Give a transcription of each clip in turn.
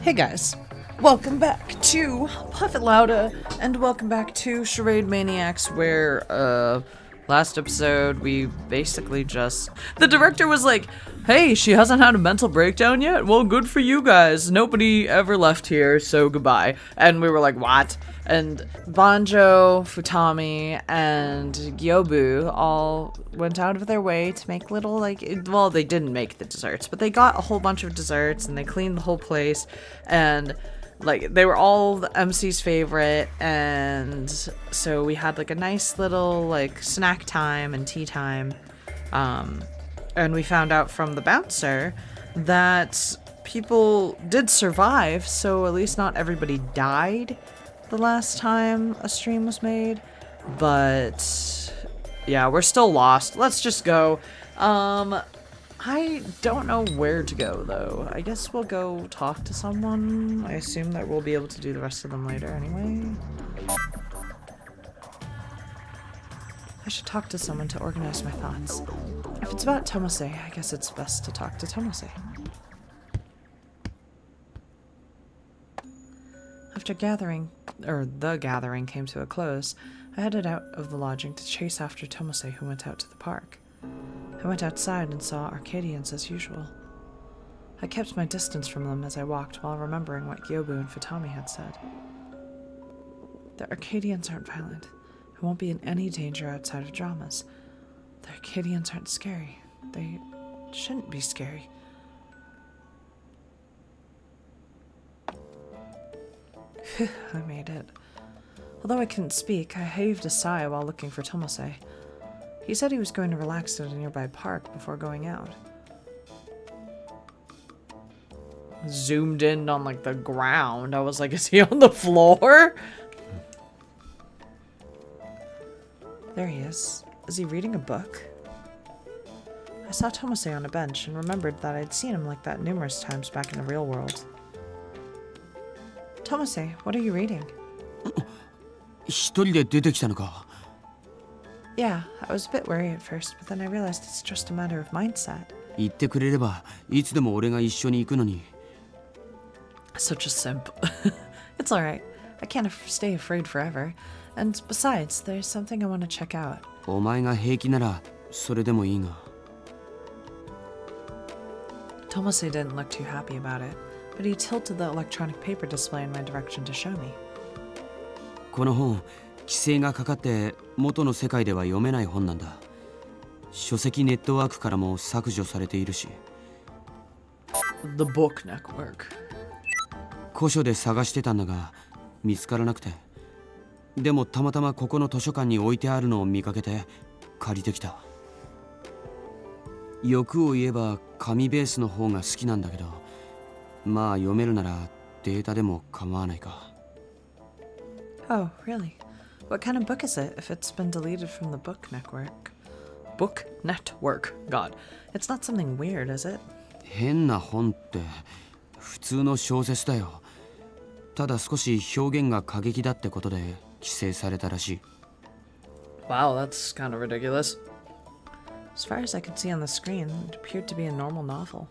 Hey guys, welcome back to Puff It Louda, and welcome back to Charade Maniacs, where, last episode we basically just... The director was like, hey, she hasn't had a mental breakdown yet? Well, good for you guys. Nobody ever left here, so goodbye. And we were like, what? And Banjo, Futami, and Gyobu all went out of their way to make little, well, they didn't make the desserts, but they got a whole bunch of desserts, and they cleaned the whole place, and, they were all the MC's favorite, and so we had, a nice little, snack time and tea time, and we found out from the bouncer that people did survive, so at least not everybody died the last time a stream was made, but yeah, we're still lost. Let's just go. I don't know where to go though. I guess we'll go talk to someone. I assume that we'll be able to do the rest of them later anyway. I should talk to someone to organize my thoughts. If it's about Tomose, I guess it's best to talk to Tomose. After the gathering came to a close, I headed out of the lodging to chase after Tomose, who went out to the park. I went outside and saw Arcadians as usual. I kept my distance from them as I walked while remembering what Gyobu and Futami had said. The Arcadians aren't violent. I won't be in any danger outside of dramas. The Arcadians aren't scary. They shouldn't be scary. I made it. Although I couldn't speak, I heaved a sigh while looking for Tomose. He said he was going to relax at a nearby park before going out. Zoomed in on, the ground. I was like, is he on the floor? There he is. Is he reading a book? I saw Tomose on a bench and remembered that I'd seen him like that numerous times back in the real world. Tomose, what are you reading? Yeah, I was a bit worried at first, but then I realized it's just a matter of mindset. Such a simp. It's alright. I can't stay afraid forever. And besides, there's something I want to check out. Tomose didn't look too happy about it, but he tilted the electronic paper display in my direction to show me. The book network. 古書で探してたんだが見つからなくて、でもたまたまここの図書館に置いてあるのを見かけて借りてきた。欲を言えば紙ベースの方が好きなんだけど、まあ読めるならデータでも構わないか。Oh, really? What kind of book is it if it's been deleted from the book network? Book network. God. It's not something weird, is it? 変な本って普通の小説だよ。ただ少し表現が過激だってことで規制されたらしい。Wow, that's kind of ridiculous. As far as I could see on the screen, it appeared to be a normal novel.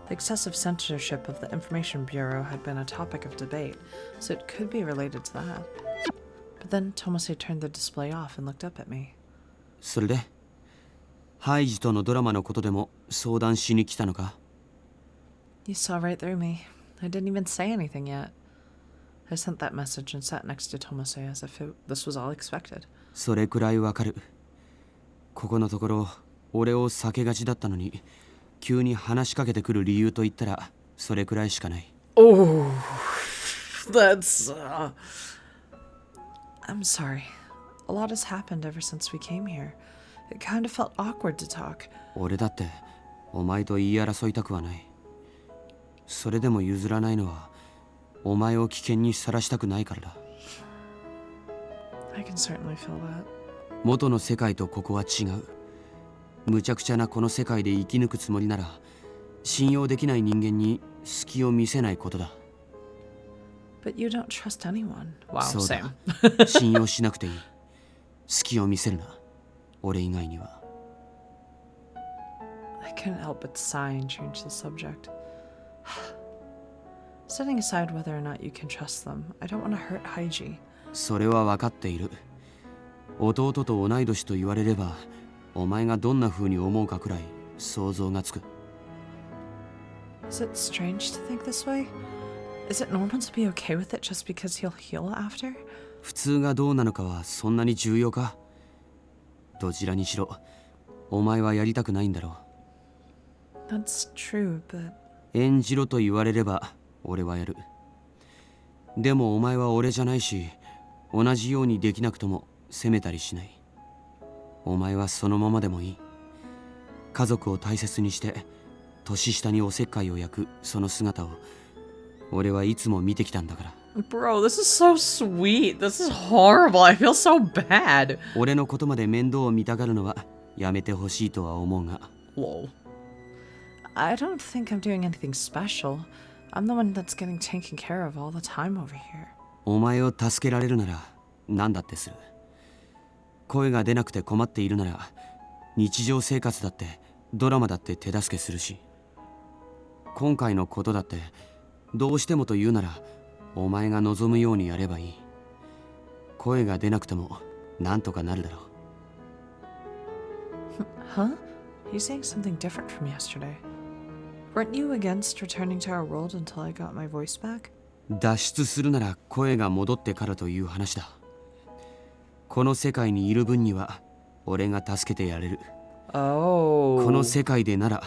The excessive censorship of the Information Bureau had been a topic of debate, so it could be related to that. But then Tomose turned the display off and looked up at me. それでハイジとのドラマのことでも相談しに来たのか? You saw right through me. I didn't even say anything yet. I sent that message and sat next to Tomose as if this was all expected. それくらいわかる。ここのところ俺を避けがちだったのに急に話しかけてくる理由と言ったらそれくらいしかない。Oh, that's... I'm sorry. A lot has happened ever since we came here. It kind of felt awkward to talk. 俺だってお前と言い争いたくはない。それでも譲らないのはお前を危険にさらしたくないからだ。I can certainly feel that. 元の世界とここは違う。無茶苦茶なこの世界で生き抜くつもりなら信用できない人間に隙を見せないことだ。But you don't trust anyone. Wow, そうだ。Sam. 信用しなくていい。隙を見せるな。俺以外には。I couldn't help but sigh and change the subject. Setting aside whether or not you can trust them, I don't want to hurt Haiji. それは分かっている。弟と同い年と言われれば、お前がどんな風に思うかくらい想像がつく。Is it strange to think this way? Is it normal to be okay with it just because he'll heal after? 普通がどうなのかはそんなに重要か？どちらにしろ、お前はやりたくないんだろう。That's true, but... 演じろと言われれば、俺はやる。でもお前は俺じゃないし、同じようにできなくとも責めたりしない。お前はそのままでもいい。家族を大切にして、年下におせっかいを焼くその姿を、俺はいつも見てきたんだから。Bro, this is so sweet. This is horrible. I feel so bad. 俺のことまで面倒を見たがるのはやめてほしいとは思うが。Lol. I don't think I'm doing anything special. I'm the one that's getting taken care of all the time over here. お前を助けられるなら何だってする。声が出なくて困っているなら日常生活だってドラマだって手助けするし、今回のことだってどうしてもと言うならお前が望むようにやればいい。声が出なくてもなんとかなるだろう。Huh? He's saying something different from yesterday. Weren't you against returning to our world until I got my voice back? 脱出するなら声が戻ってからという話だ。この世界にいる分には俺が助けてやれる。Oh. この世界でなら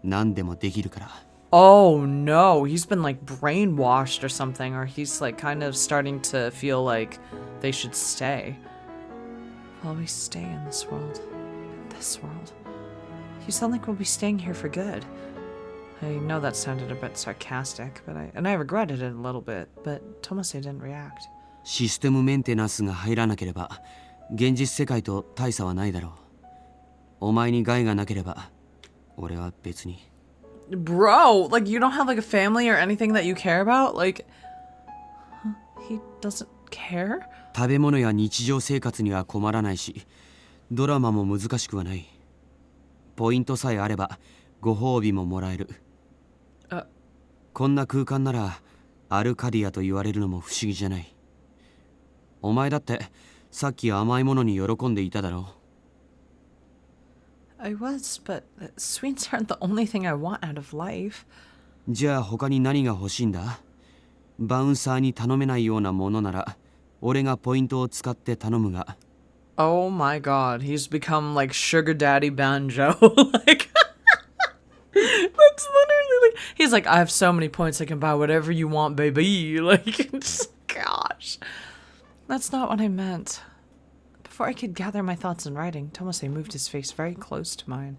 何でもできるから。Oh no, he's been like brainwashed or something, or he's like kind of starting to feel like they should stay. While we stay in this world. This world. You sound like we'll be staying here for good. I know that sounded a bit sarcastic, but I regretted it a little bit, but Tomase didn't react. システムメンテナンスが入らなければ現実世界と大差はないだろう。お前に害がなければ俺は別に。Bro, like you don't have like a family or anything that you care about? Like, he doesn't care? 食べ物や日常生活には困らないし、ドラマも難しくはない。ポイントさえあればご褒美ももらえる。こんな空間ならアルカディアと言われるのも不思議じゃない。お前だってさっき甘いものに喜んでいただろう。I was, but sweets aren't the only thing I want out of life. じゃあ他に何が欲しいんだ？バウンサーに頼めないようなものなら俺がポイントを使って頼むが。Oh my god, he's become like Sugar Daddy Banjo. Like, that's literally like, he's like, I have so many points, I can buy whatever you want, baby. Like, gosh. That's not what I meant. Before I could gather my thoughts in writing, Tomase moved his face very close to mine.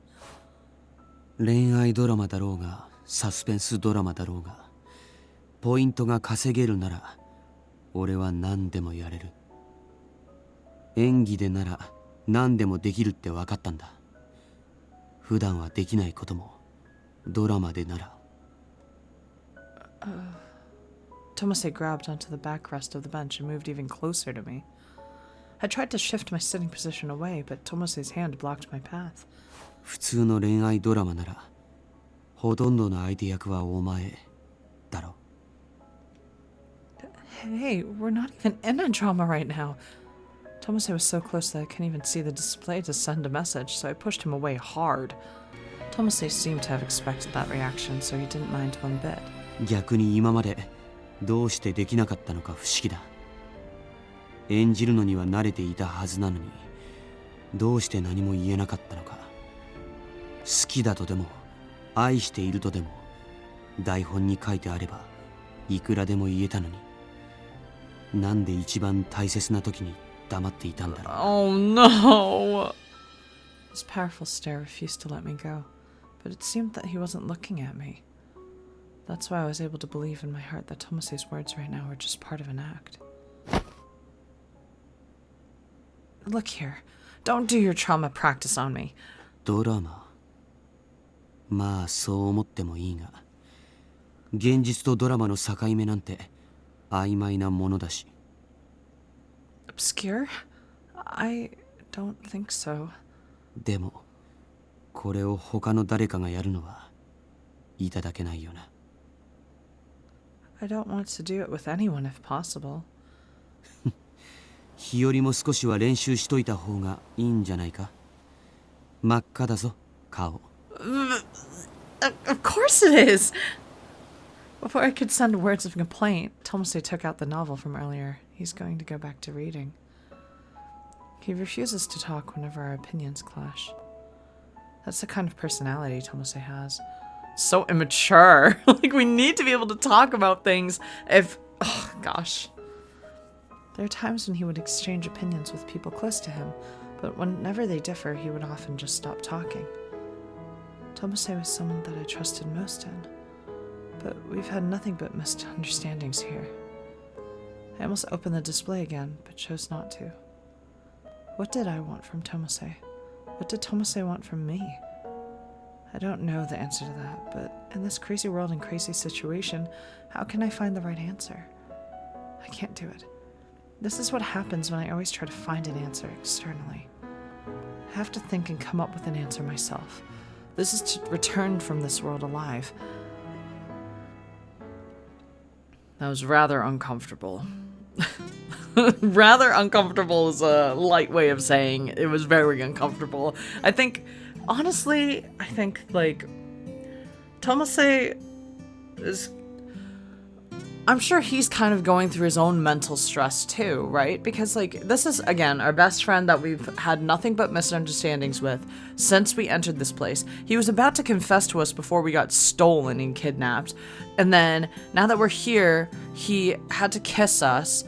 恋愛ドラマだろうがサスペンスドラマだろうがポイントが稼げるなら俺は何でもやれる。演技でなら何でもできるって分かったんだ。普段はできないこともドラマでなら。Tomase grabbed onto the backrest of the bench and moved even closer to me. I tried to shift my sitting position away, but Tomase's hand blocked my path. 普通の恋愛ドラマならほとんどの相手役はお前だろ。Hey, we're not even in a drama right now. Tomase was so close that I couldn't even see the display to send a message, so I pushed him away hard. Tomase seemed to have expected that reaction, so he didn't mind one bit. 逆に今までどうしてできなかったのか不思議だ。演じるのには慣れていたはずなのにどうして何も言えなかったのか。好きだとでも愛しているとでも台本に書いてあればいくらでも言えたのに、なんで一番大切な時に黙っていたんだろう。Oh no! His powerful stare refused to let me go, but it seemed that he wasn't looking at me. That's why I was able to believe in my heart that Tomase's words right now were just part of an act. Look here, don't do your trauma practice on me. ドラマ？まあそう思ってもいいが、現実とドラマの境目なんて曖昧なものだし。Obscure? I don't think so. でもこれを他の誰かがやるのはいただけないよな。I don't want to do it with anyone if possible. 日よりも少しは練習しといた方がいいんじゃないか。真っ赤だぞ、顔。Of course it is! Before I could send words of complaint, Tomase took out the novel from earlier. He's going to go back to reading. He refuses to talk whenever our opinions clash. That's the kind of personality Tomase has. So immature. Like, we need to be able to talk about things if... Oh, gosh. There are times when he would exchange opinions with people close to him, but whenever they differ, he would often just stop talking. Tomase was someone that I trusted most in, but we've had nothing but misunderstandings here. I almost opened the display again, but chose not to. What did I want from Tomase? What did Tomase want from me? I don't know the answer to that, but in this crazy world and crazy situation, how can I find the right answer? I can't do it. This is what happens when I always try to find an answer externally. I have to think and come up with an answer myself. This is to return from this world alive. That was rather uncomfortable. Rather uncomfortable is a light way of saying it was very uncomfortable. I think, honestly, like, Tomase is... I'm sure he's kind of going through his own mental stress too, right? Because, like, this is, again, our best friend that we've had nothing but misunderstandings with since we entered this place. He was about to confess to us before we got stolen and kidnapped. And then, now that we're here, he had to kiss us.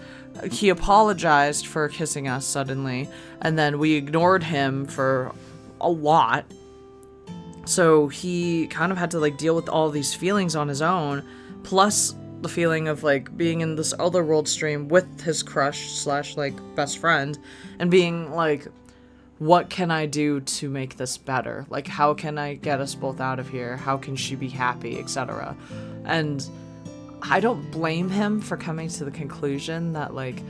He apologized for kissing us suddenly. And then we ignored him for a lot. So he kind of had to, like, deal with all these feelings on his own. Plus... the feeling of, like, being in this other world stream with his crush slash, like, best friend and being like, what can I do to make this better? Like, how can I get us both out of here? How can she be happy, etc.? And I don't blame him for coming to the conclusion that, like,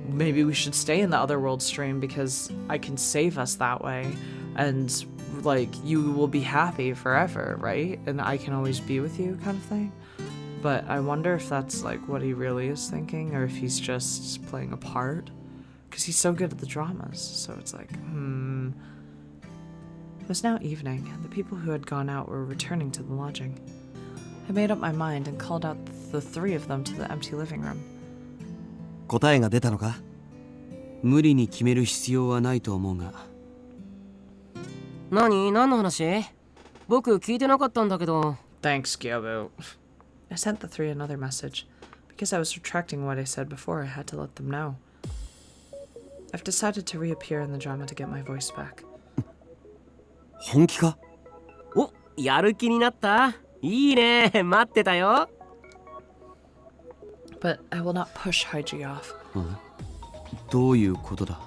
maybe we should stay in the other world stream because I can save us that way and, like, you will be happy forever, right? And I can always be with you, kind of thing. But I wonder if that's, like, what he really is thinking, or if he's just playing a part. Because he's so good at the dramas, so it's like, It was now evening, and the people who had gone out were returning to the lodging. I made up my mind and called out the three of them to the empty living room. 答えが出たのか？無理に決める必要はないと思うが。何の話？僕聞いてなかったんだけど。Thanks, Gyobu. I sent the three another message. Because I was retracting what I said before, I had to let them know. I've decided to reappear in the drama to get my voice back. 本気か？お、やる気になった？いいね、待ってたよ。But I will not push Haiji off. どういうことだ？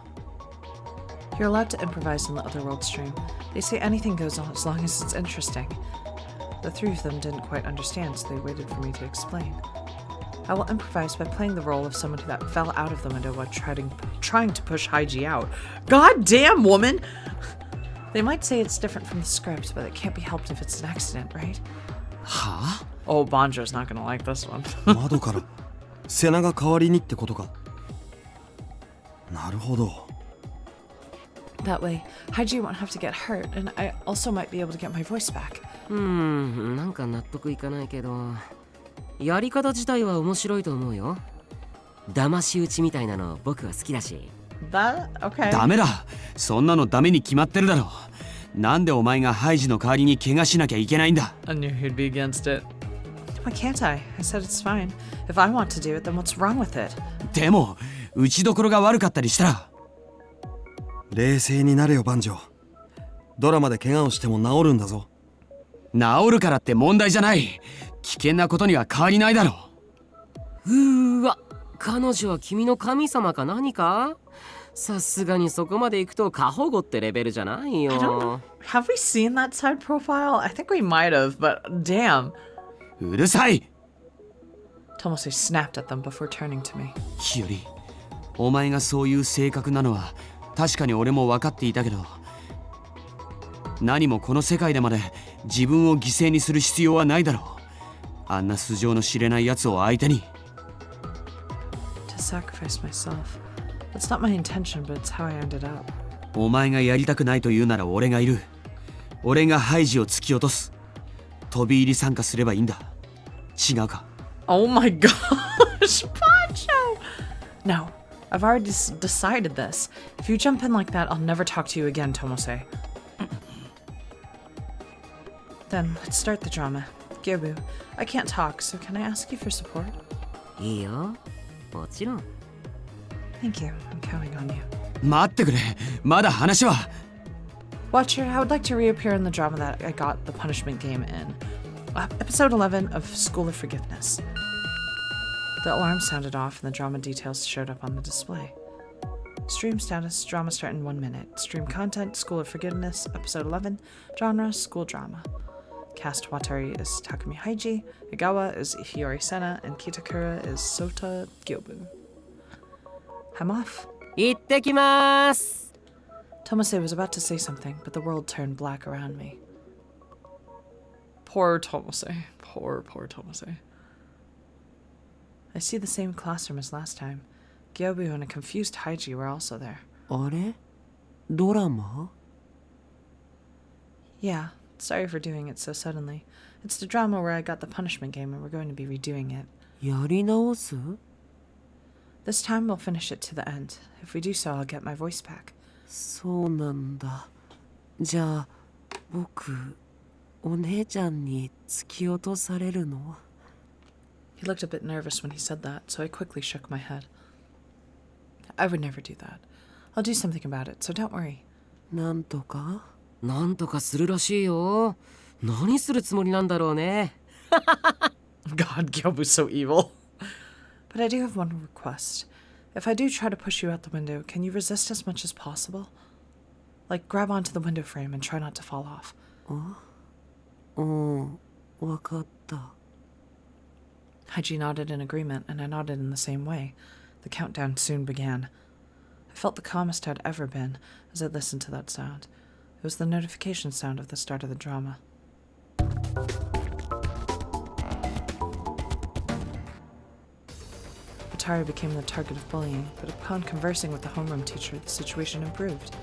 You're allowed to improvise in the other world stream. They say anything goes on as long as it's interesting. The three of them didn't quite understand, so they waited for me to explain. I will improvise by playing the role of someone that fell out of the window while trying to push Haiji out. God damn, woman! They might say it's different from the script, but it can't be helped if it's an accident, right? はあ？ Oh, Banjo's not gonna like this one. 窓から瀬名が代わりにってことか。なるほど。That way, Haiji won't have to get hurt, and I also might be able to get my voice back. なんか納得いかないけど、やり方自体は面白いと思うよ。騙し討ちみたいなの僕は好きだし。Okay. ダメだ。そんなのダメに決まってるだろ。なんでお前がハイジの代わりに怪我しなきゃいけないんだ。 I knew he'd be against it. Why can't I? I said it's fine. If I want to do it, then what's wrong with it? でも打ちどころが悪かったりしたら。冷静になれよバンジョー。ドラマで怪我をしても治るんだぞ。治るからって問題じゃない。危険なことには変わりないだろう。わ、彼女は君の神様か何か？さすがにそこまで行くと過保護ってレベルじゃないよ。I don't know. Have we seen that side profile? I think we might have, but damn. うるさい。 Tomase snapped at them before turning to me. 日和、お前がそういう性格なのは確かに俺も分かっていたけど、何もこの世界でまで自分を犠牲にする必要はないだろう。あんな素性の知れないやつを相手に。 To sacrifice myself. That's not my intention, but it's how I ended up. お前がやりたくないと言うなら俺がいる。俺がハイジを突き落とす。飛び入り参加すればいいんだ。違うか？ Oh my gosh, Banjo! No, I've already decided this. If you jump in like that, I'll never talk to you again, Tomose. Then, let's start the drama. Gyobu, I can't talk, so can I ask you for support? いいよ、もちろん。 Thank you, I'm counting on you. 待ってくれ。まだ話は。 Watcher, I would like to reappear in the drama that I got the punishment game in. Episode 11 of School of Forgiveness. The alarm sounded off and the drama details showed up on the display. Stream status, drama start in 1 minute. Stream content, School of Forgiveness, episode 11. Genre, school drama. Cast Watari is Takumi Haiji, Igawa is Hiyori Sena, and Kitakura is Sota Gyobu. I'm off. 行ってきまーす。 Tomase was about to say something, but the world turned black around me. Poor Tomase. Poor Tomase. I see the same classroom as last time. Gyobu and a confused Haiji were also there. あれ？ドラマ？ Yeah, sorry for doing it so suddenly. It's the drama where I got the punishment game and we're going to be redoing it. やり直す？ This time we'll finish it to the end. If we do so, I'll get my voice back. そうなんだ。じゃあ僕お姉ちゃんに突き落とされるの？ He looked a bit nervous when he said that, so I quickly shook my head. I would never do that. I'll do something about it, so don't worry. なんとか？なんとかするらしいよ。何するつもりなんだろうね。God, Gyobu's so evil. But I do have one request. If I do try to push you out the window, can you resist as much as possible? Like, grab onto the window frame and try not to fall off. わかった。 Haiji nodded in agreement, and I nodded in the same way. The countdown soon began. I felt the calmest I'd ever been as I listened to that sound. It was the notification sound of the start of the drama. Atari became the target of bullying, but upon conversing with the homeroom teacher, the situation improved.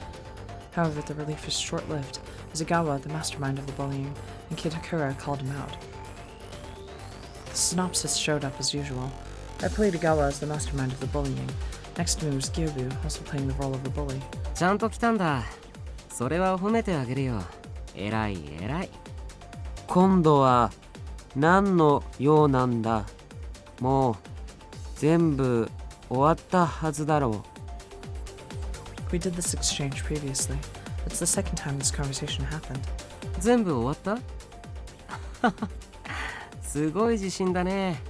However, the relief was short-lived, as Igawa, the mastermind of the bullying, and Kitakura called him out. The synopsis showed up as usual. I played Igawa as the mastermind of the bullying. Next to me was Gyobu, also playing the role of a bully. ちゃんと来たんだ。それは褒めてあげるよ。偉い偉い。今度は何の用なんだ？もう全部終わったはずだろう。 We did this exchange previously. It's the second time this conversation happened. 全部終わった？すごい自信だね。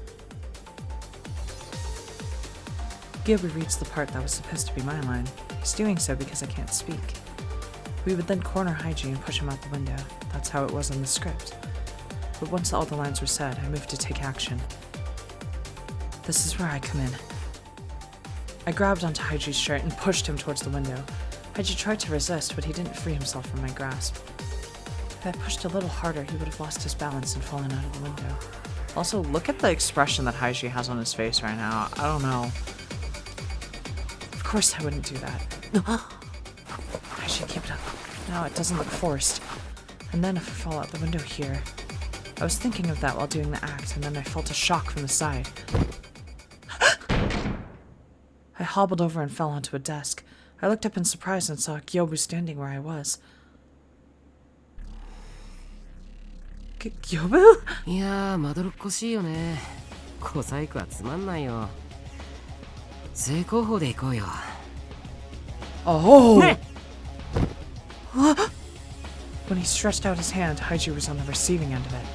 Gyobu reads the part that was supposed to be my line. He's doing so because I can't speak. We would then corner Haiji and push him out the window. That's how it was in the script. But once all the lines were said, I moved to take action. This is where I come in. I grabbed onto Haiji's shirt and pushed him towards the window. Haiji tried to resist, but he didn't free himself from my grasp. If I pushed a little harder, he would have lost his balance and fallen out of the window. Also, look at the expression that Haiji has on his face right now. I don't know. Of course I wouldn't do that. Haiji, keep it up. No, it doesn't look forced. And then if I fall out the window here... I was thinking of that while doing the act, and then I felt a shock from the side. I hobbled over and fell onto a desk. I looked up in surprise and saw Gyobu standing where I was. Gyobu? いやー、まどろっこしいよね。小細工はつまんないよ。正攻法で行こうよ。Oh! ね When he stretched out his hand, Haiji was on the receiving end of it.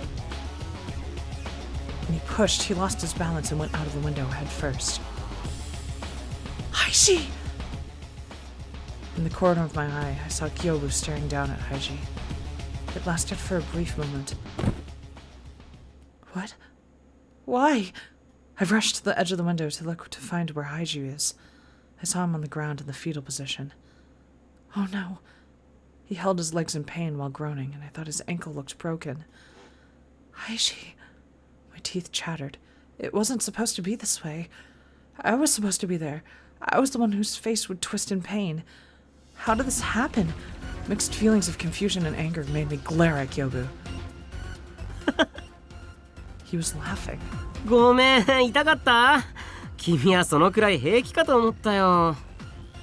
When he pushed, he lost his balance and went out of the window head first. Haiji! In the corner of my eye, I saw Gyobu staring down at Haiji. It lasted for a brief moment. What? Why? I rushed to the edge of the window to look to find where Haiji is. I saw him on the ground in the fetal position. Oh no. He held his legs in pain while groaning, and I thought his ankle looked broken. Haiji, My teeth chattered. It wasn't supposed to be this way. I was supposed to be there. I was the one whose face would twist in pain. How did this happen? Mixed feelings of confusion and anger made me glare at Gyobu. He was laughing. ごめん、痛かった？君はそのくらい平気かと思ったよ。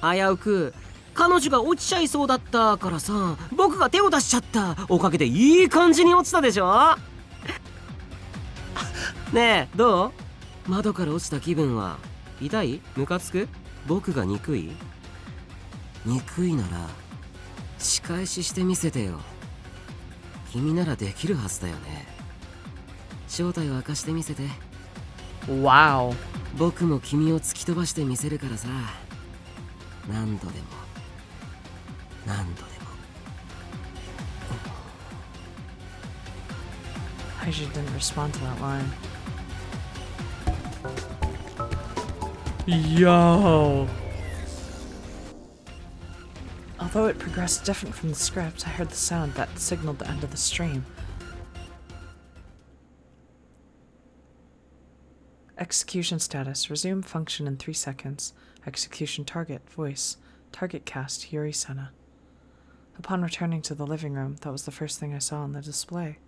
危うく彼女が落ちちゃいそうだったからさ、僕が手を出しちゃったおかげでいい感じに落ちたでしょ。ねえ、どう？窓から落ちた気分は痛い？ムカつく？僕が憎い？憎いなら仕返ししてみせてよ。君ならできるはずだよね。正体を明かしてみせて。Wow. 僕も君を突き飛ばしてみせるからさ。何度でも何度でも。Haiji didn't respond to that line. Yo! Although it progressed different from the script, I heard the sound that signaled the end of the stream. Execution status. Resume function in 3 seconds. Execution target. Voice. Target cast. Yuri Sena. Upon returning to the living room, that was the first thing I saw on the display.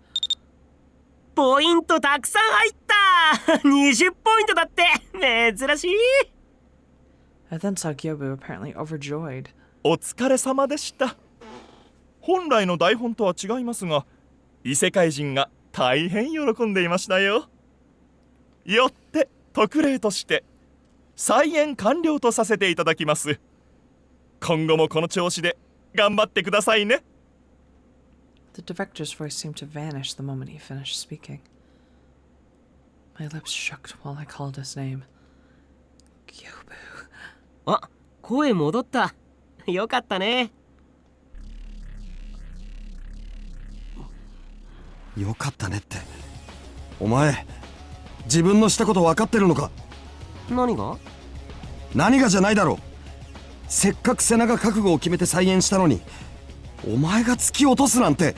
ポイントたくさん入った。20ポイントだって。珍しい。I then saw Gyobu apparently overjoyed. お疲れ様でした。本来の台本とは違いますが、異世界人が大変喜んでいましたよ。よって特例として再演完了とさせていただきます。今後もこの調子で頑張ってくださいね。The director's voice seemed to vanish the moment he finished speaking. My lips shook while I called his name. Gyobu. あ、声戻った。よかったね。よかったねって。お前、自分のしたこと分かってるのか？何が？何がじゃないだろう。せっかく瀬名が覚悟を決めて再演したのに、お前が突き落とすなんて。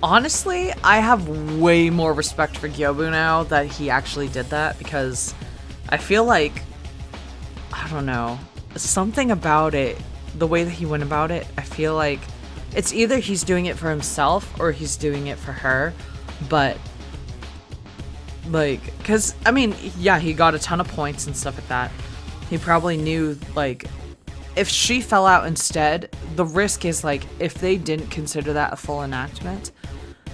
Honestly, I have way more respect for Gyobu now that he actually did that, because I feel like, I don't know, something about it, the way that he went about it, I feel like it's either he's doing it for himself or he's doing it for her, but like, because I mean, yeah, he got a ton of points and stuff like that. He probably knew, like, if she fell out instead, the risk is, like, if they didn't consider that a full enactment,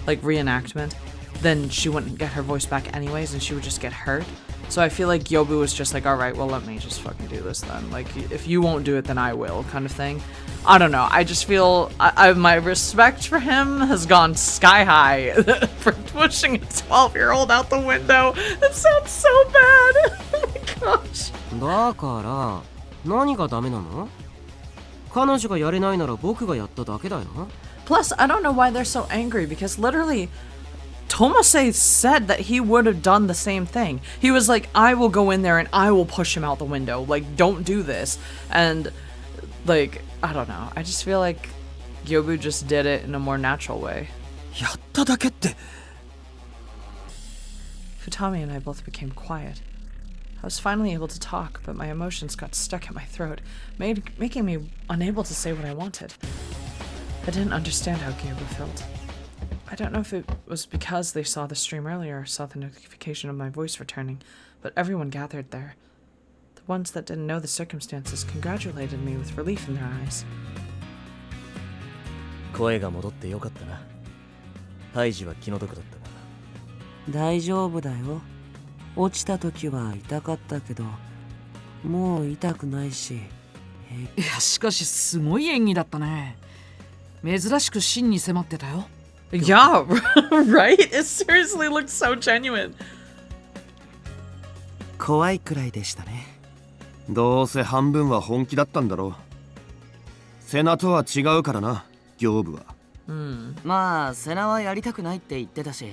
like reenactment, then she wouldn't get her voice back anyways and she would just get hurt. So I feel like Gyobu was just like, alright, well, let me just fucking do this then. Like, if you won't do it, then I will, kind of thing. I don't know. I just feel my respect for him has gone sky high for pushing a 12-year-old out the window. That sounds so bad. Oh my gosh. だから何がダメなの？彼女がやれないなら僕がやっただけだよ。 Plus, I don't know why they're so angry, because literally Tomase said that he would have done the same thing. He was like, I will go in there and I will push him out the window. Like, don't do this. And, like, I don't know. I just feel like Gyobu just did it in a more natural way. やっただけって。Futami and I both became quiet. I was finally able to talk, but my emotions got stuck in my throat, making me unable to say what I wanted. I didn't understand how Gyobu felt. I don't know if it was because they saw the stream earlier or saw the notification of my voice returning, but everyone gathered there. The ones that didn't know the circumstances congratulated me with relief in their eyes. 声が戻ってよかったな。ハイジは気の毒だったが。大丈夫だよ。落ちた時は痛かったけど、もう痛くないし。いや、しかしすごい演技だったね。珍しく真に迫ってたよ。Yeah, right? It seriously looked so genuine. 怖いくらいでしたね。どうせ半分は本気だったんだろう。瀬名とは違うからな、行部は。まあ、瀬名はやりたくないって言ってたし、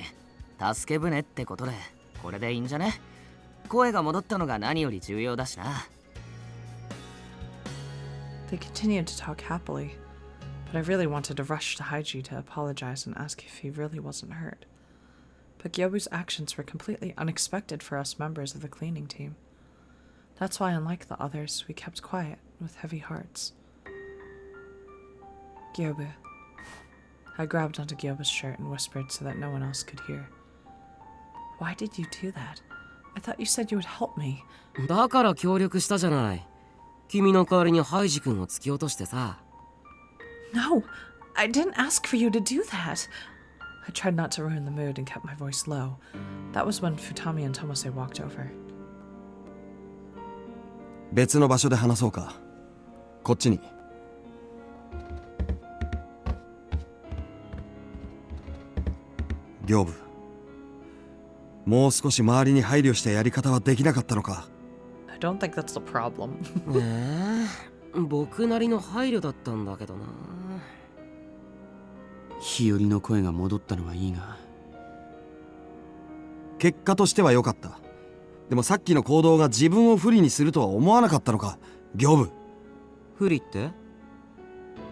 助け舟ってことで、これでいいんじゃね？声が戻ったのが何より重要だしな。They continued to talk happily, but I really wanted to rush to Haiji to apologize and ask if he really wasn't hurt. but Gyobu's actions were completely unexpected for us members of the cleaning team. That's why, unlike the others, we kept quiet with heavy hearts. Gyobu. I grabbed onto Gyobu's shirt and whispered so that no one else could hear. Why did you do that? I thought you said you would help me. だから協力したじゃない。君の代わりにハイジ君を突き落としてさ。No, I didn't ask for you to do that. I tried not to ruin the mood and kept my voice low. That was when Futami and Tomose walked over. 別の場所で話そうか。こっちに。行部。もう少し周りに配慮したやり方はできなかったのか。I don't think that's the problem. 僕なりの配慮だったんだけどな。日和の声が戻ったのはいいが、結果としては良かった。でもさっきの行動が自分を不利にするとは思わなかったのか、行部。不利って？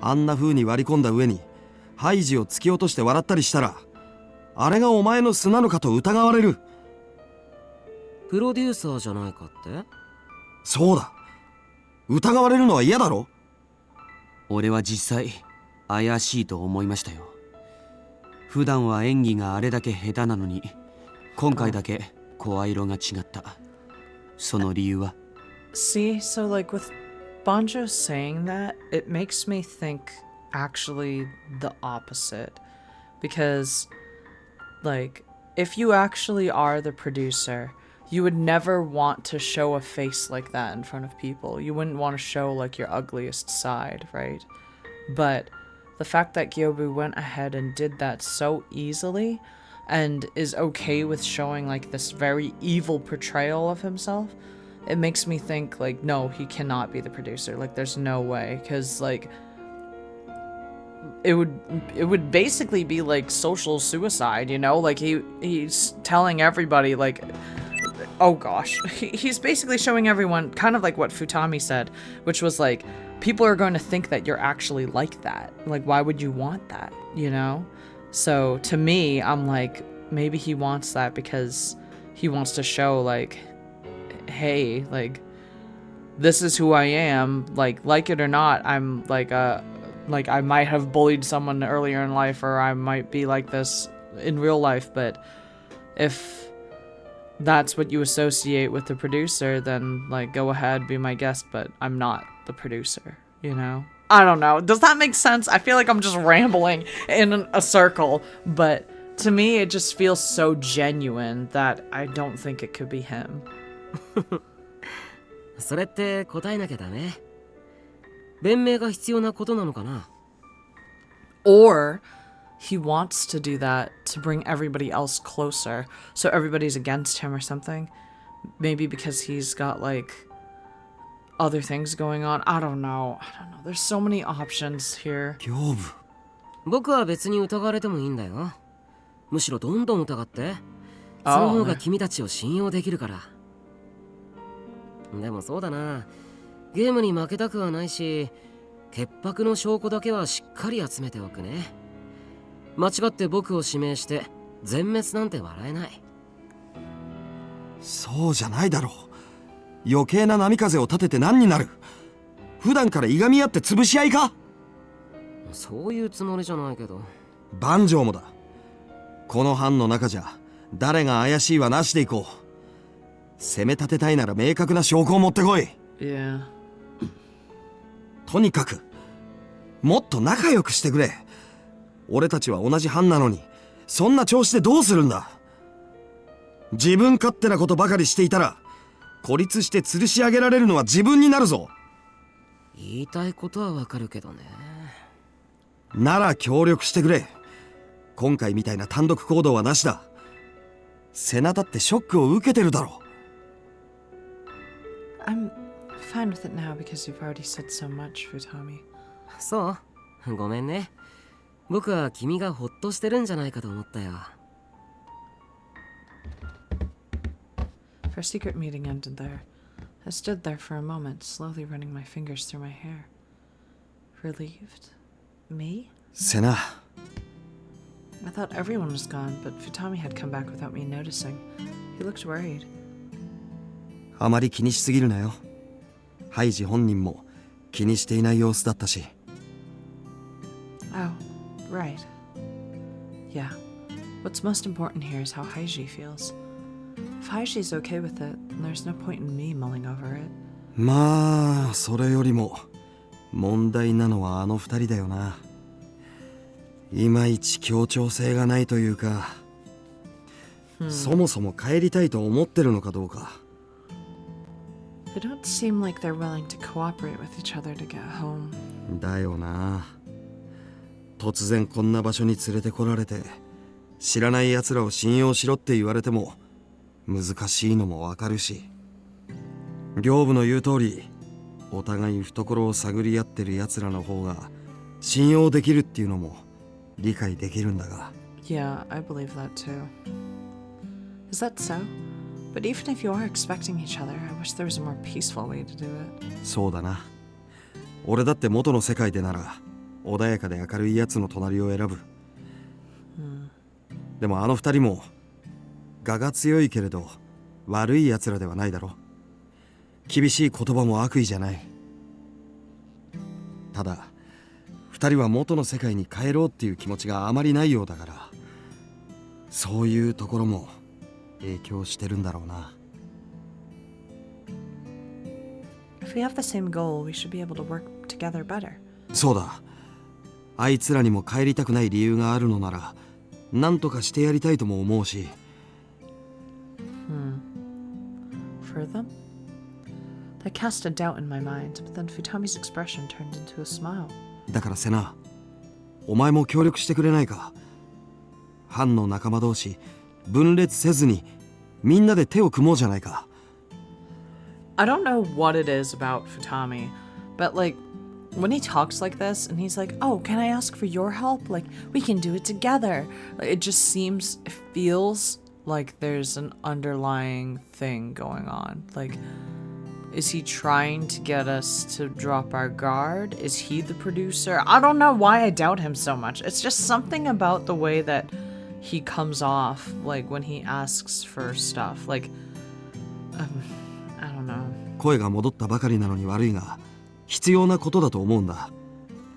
あんな風に割り込んだ上にハイジを突き落として笑ったりしたら、あれがお前の素なのかと疑われる。プロデューサーじゃないかって？そうだ。疑われるのは嫌だろ。俺は実際怪しいと思いましたよ。普段は演技があれだけ下手なのに、今回だけ声色が違った。その理由は？ See, so like with Banjo saying that, it makes me think actually the opposite. Because, like, if you actually are the producer, you would never want to show a face like that in front of people. You wouldn't want to show, like, your ugliest side, right? But the fact that Gyobu went ahead and did that so easily and is okay with showing, like, this very evil portrayal of himself, it makes me think, like, no, he cannot be the producer. Like, there's no way. Because, like, it would basically be, like, social suicide, you know? Like, he's telling everybody, like... Oh gosh, he's basically showing everyone kind of like what Futami said, which was like, people are going to think that you're actually like that. Like, why would you want that, you know? So to me, I'm like, maybe he wants that because he wants to show like, hey, like, this is who I am, like it or not, I'm like I might have bullied someone earlier in life, or I might be like this in real life, but if that's what you associate with the producer, then, like, go ahead, be my guest, but I'm not the producer, you know? I don't know. Does that make sense? I feel like I'm just rambling in a circle, but to me, it just feels so genuine that I don't think it could be him. それって答えなきゃダメ。弁明が必要なことなのかな？ Or he wants to do that to bring everybody else closer, so everybody's against him or something. Maybe because he's got, like, other things going on. I don't know. There's so many options here. 行部。僕は別に疑われてもいいんだよ。むしろどんどん疑って。その方が君たちを信用できるから。でもそうだな。ゲームに負けたくはないし、潔白の証拠だけはしっかり集めておくね。間違って僕を指名して全滅なんて笑えない。そうじゃないだろう。余計な波風を立てて何になる。普段からいがみ合って潰し合いか。そういうつもりじゃないけど。バンジョーもだ。この班の中じゃ誰が怪しいはなしでいこう。攻め立てたいなら明確な証拠を持ってこい。Yeah. とにかくもっと仲良くしてくれ。俺たちは同じ班なのに、そんな調子でどうするんだ。自分勝手なことばかりしていたら、孤立して吊るし上げられるのは自分になるぞ。言いたいことはわかるけどね。なら協力してくれ。今回みたいな単独行動はなしだ。セナだってショックを受けてるだろう。I'm fine with it now because you've already said so much, Futami. そう？ごめんね。僕は君がほっとしてるんじゃないかと思ったよ。Our secret meeting ended there. I stood there for a moment, slowly running my fingers through my hair. Relieved? Me? セナ、I thought everyone was gone, but Futami had come back without me noticing. He looked worried. あまり気にしすぎるなよ。ハイジ本人も気にしていない様子だったし。Oh, right. Yeah. What's most important here is how Haiji feels. If Haiji's okay with it, then there's no point in me mulling over it. まあ、それよりも問題なのはあの二人だよな。いまいち協調性がないというか、そもそも帰りたいと思ってるのかどうか。They don't seem like they're willing to cooperate with each other to get home. だよな。突然こんな場所に連れてこられて、知らない奴らを信用しろって言われても難しいのもわかるし、行部の言う通り、お互い懐を探り合ってる奴らの方が信用できるっていうのも理解できるんだが。 Yeah, I believe that too. Is that so? But even if you are expecting each other, I wish there was a more peaceful way to do it. そうだな。俺だって元の世界でなら穏やかで明るい奴の隣を選ぶ。でもあの二人も我が強いけれど悪い奴らではないだろ。厳しい言葉も悪意じゃない。ただ二人は元の世界に帰ろうっていう気持ちがあまりないようだから、そういうところも影響してるんだろうな。 If we have the same goal, we should be able to work together better. そうだ。あいつらにも帰りたくない理由があるのなら何とかしてやりたいとも思うし。For them? That cast a doubt in my mind, but then Futami's expression turned into a smile. だからセナ、お前も協力してくれないか。班の仲間同士分裂せずにみんなで手を組もうじゃないか。 I don't know what it is about Futami, but like when he talks like this and he's like, oh, can I ask for your help? Like, we can do it together. Like, it just seems, it feels like there's an underlying thing going on. Like, is he trying to get us to drop our guard? Is he the producer? I don't know why I doubt him so much. It's just something about the way that he comes off, like when he asks for stuff. Like, I don't know. 声が戻ったばかりなのに悪いが、必要なことだと思うんだ。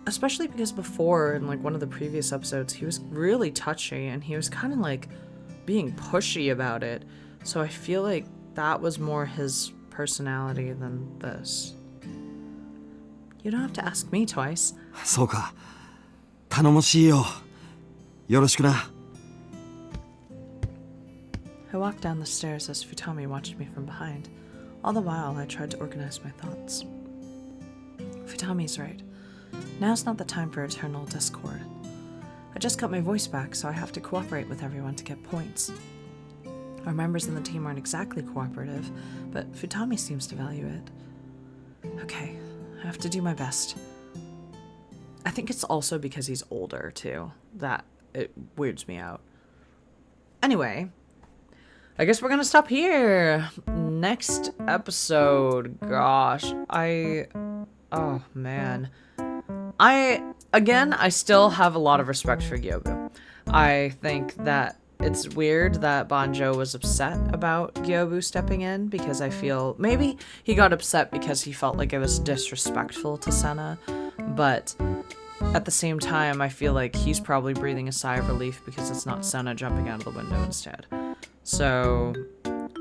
Especially because before, in like one of the previous episodes, he was really touchy and he was kind of like being pushy about it. So I feel like that was more his personality than this. You don't have to ask me twice. そうか。頼もしいよ。よろしくな。 I walked down the stairs as Futami watched me from behind. All the while, I tried to organize my thoughts. Futami's right. Now's not the time for eternal discord. I just got my voice back, so I have to cooperate with everyone to get points. Our members in the team aren't exactly cooperative, but Futami seems to value it. Okay, I have to do my best. I think it's also because he's older, too, that it weirds me out. Anyway, I guess we're gonna stop here. Next episode, gosh, oh man. I still have a lot of respect for Gyobu. I think that it's weird that Banjo was upset about Gyobu stepping in, because I feel maybe he got upset because he felt like it was disrespectful to Senna, but at the same time, I feel like he's probably breathing a sigh of relief because it's not Senna jumping out of the window instead. So,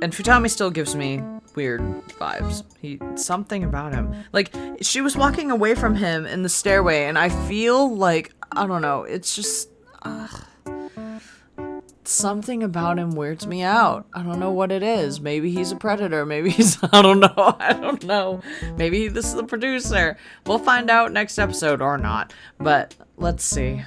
and Futami still gives me weird vibes. Something about him. Like, she was walking away from him in the stairway, and I feel like, I don't know, it's just, something about him weirds me out. I don't know what it is. Maybe he's a predator. Maybe he's, I don't know. Maybe this is the producer. We'll find out next episode or not, but let's see.